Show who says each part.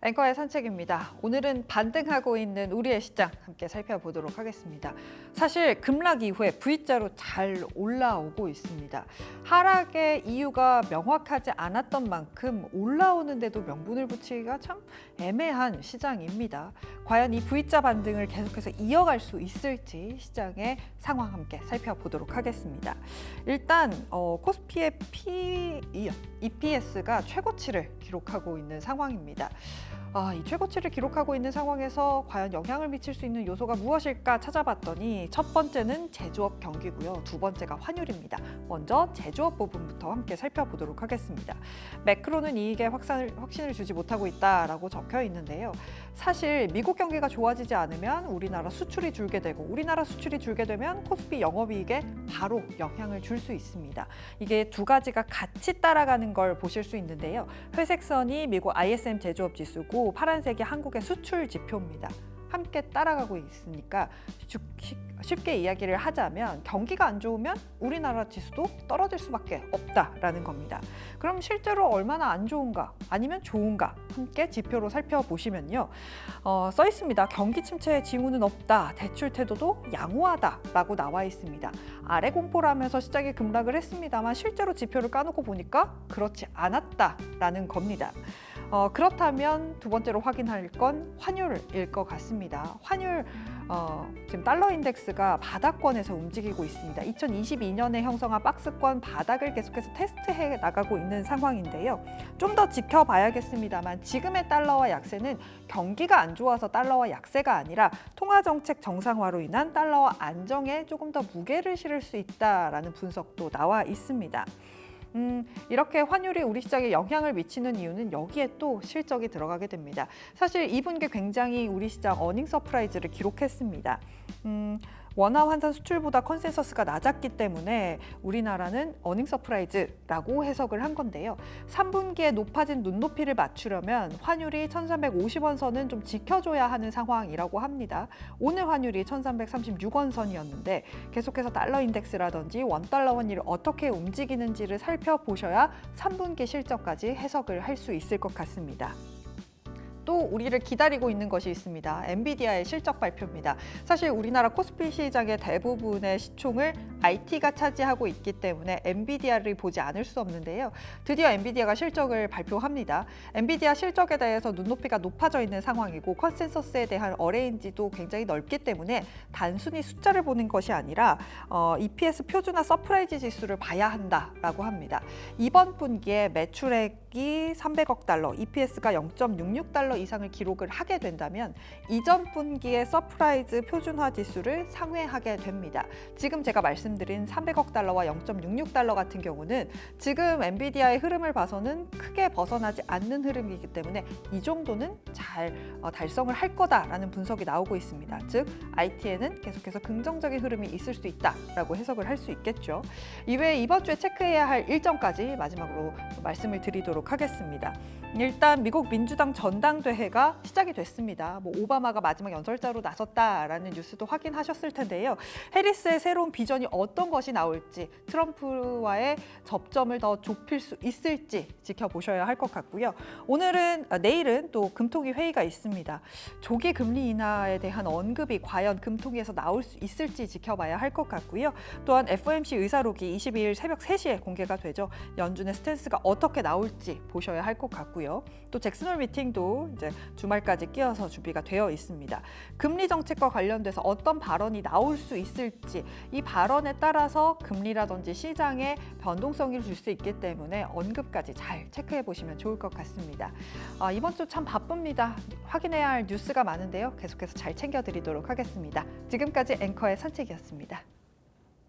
Speaker 1: 앵커의 산책입니다. 오늘은 반등하고 있는 우리의 시장 함께 살펴보도록 하겠습니다. 사실 급락 이후에 V자로 잘 올라오고 있습니다. 하락의 이유가 명확하지 않았던 만큼 올라오는데도 명분을 붙이기가 참 애매한 시장입니다. 과연 이 V자 반등을 계속해서 이어갈 수 있을지 시장의 상황 함께 살펴보도록 하겠습니다. 일단 코스피의 EPS가 최고치를 기록하고 있는 상황입니다. 이 최고치를 기록하고 있는 상황에서 과연 영향을 미칠 수 있는 요소가 무엇일까 찾아봤더니 첫 번째는 제조업 경기고요. 두 번째가 환율입니다. 먼저 제조업 부분부터 함께 살펴보도록 하겠습니다. 매크로는 이익에 확신을 주지 못하고 있다라고 적혀 있는데요. 사실 미국 경기가 좋아지지 않으면 우리나라 수출이 줄게 되고 우리나라 수출이 줄게 되면 코스피 영업이익에 바로 영향을 줄 수 있습니다. 이게 두 가지가 같이 따라가는 걸 보실 수 있는데요. 회색 선이 미국 ISM 제조업 지수고 파란색이 한국의 수출 지표입니다. 함께 따라가고 있으니까 쉽게 이야기를 하자면 경기가 안 좋으면 우리나라 지수도 떨어질 수밖에 없다라는 겁니다. 그럼 실제로 얼마나 안 좋은가 아니면 좋은가 함께 지표로 살펴보시면요. 써 있습니다. 경기 침체의 징후는 없다. 대출 태도도 양호하다라고 나와 있습니다. 아래 공포라면서 시장이 급락을 했습니다만 실제로 지표를 까놓고 보니까 그렇지 않았다라는 겁니다. 그렇다면 두 번째로 확인할 건 환율일 것 같습니다. 환율 지금 달러 인덱스가 바닥권에서 움직이고 있습니다. 2022년에 형성한 박스권 바닥을 계속해서 테스트해 나가고 있는 상황인데요. 좀 더 지켜봐야겠습니다만 지금의 달러와 약세는 경기가 안 좋아서 달러와 약세가 아니라 통화정책 정상화로 인한 달러와 안정에 조금 더 무게를 실을 수 있다라는 분석도 나와 있습니다. 이렇게 환율이 우리 시장에 영향을 미치는 이유는 여기에 또 실적이 들어가게 됩니다. 사실 2분기 굉장히 우리 시장 어닝 서프라이즈를 기록했습니다. 원화 환산 수출보다 컨센서스가 낮았기 때문에 우리나라는 어닝 서프라이즈라고 해석을 한 건데요. 3분기에 높아진 눈높이를 맞추려면 환율이 1350원 선은 좀 지켜줘야 하는 상황이라고 합니다. 오늘 환율이 1336원 선이었는데 계속해서 달러 인덱스라든지 원달러 환율이 어떻게 움직이는지를 살펴보셔야 3분기 실적까지 해석을 할 수 있을 것 같습니다. 또 우리를 기다리고 있는 것이 있습니다. 엔비디아의 실적 발표입니다. 사실 우리나라 코스피 시장의 대부분의 시총을 IT가 차지하고 있기 때문에 엔비디아를 보지 않을 수 없는데요. 드디어 엔비디아가 실적을 발표합니다. 엔비디아 실적에 대해서 눈높이가 높아져 있는 상황이고 컨센서스에 대한 어레인지도 굉장히 넓기 때문에 단순히 숫자를 보는 것이 아니라 EPS 표준화 서프라이즈 지수를 봐야 한다라고 합니다. 이번 분기에 매출액이 300억 달러, EPS가 0.66달러 이상을 기록을 하게 된다면 이전 분기의 서프라이즈 표준화 지수를 상회하게 됩니다. 지금 제가 말씀드린 300억 달러와 0.66달러 같은 경우는 지금 엔비디아의 흐름을 봐서는 크게 벗어나지 않는 흐름이기 때문에 이 정도는 잘 달성을 할 거다라는 분석이 나오고 있습니다. 즉 IT에는 계속해서 긍정적인 흐름이 있을 수 있다라고 해석을 할 수 있겠죠. 이외에 이번 주에 체크해야 할 일정까지 마지막으로 말씀을 드리도록 하겠습니다. 일단 미국 민주당 전당대회가 시작이 됐습니다. 오바마가 마지막 연설자로 나섰다라는 뉴스도 확인하셨을 텐데요. 해리스의 새로운 비전이 어떤 것이 나올지, 트럼프와의 접점을 더 좁힐 수 있을지 지켜보셔야 할 것 같고요. 내일은 또 금통위 회의가 있습니다. 조기 금리 인하에 대한 언급이 과연 금통위에서 나올 수 있을지 지켜봐야 할 것 같고요. 또한 FOMC 의사록이 22일 새벽 3시에 공개가 되죠. 연준의 스탠스가 어떻게 나올지 보셔야 할 것 같고요. 또 잭슨홀 미팅도 이제 주말까지 끼어서 준비가 되어 있습니다. 금리 정책과 관련돼서 어떤 발언이 나올 수 있을지 이 발언에 따라서 금리라든지 시장에 변동성을 줄 수 있기 때문에 언급까지 잘 체크해 보시면 좋을 것 같습니다. 이번 주 참 바쁩니다. 확인해야 할 뉴스가 많은데요. 계속해서 잘 챙겨드리도록 하겠습니다. 지금까지 앵커의 산책이었습니다.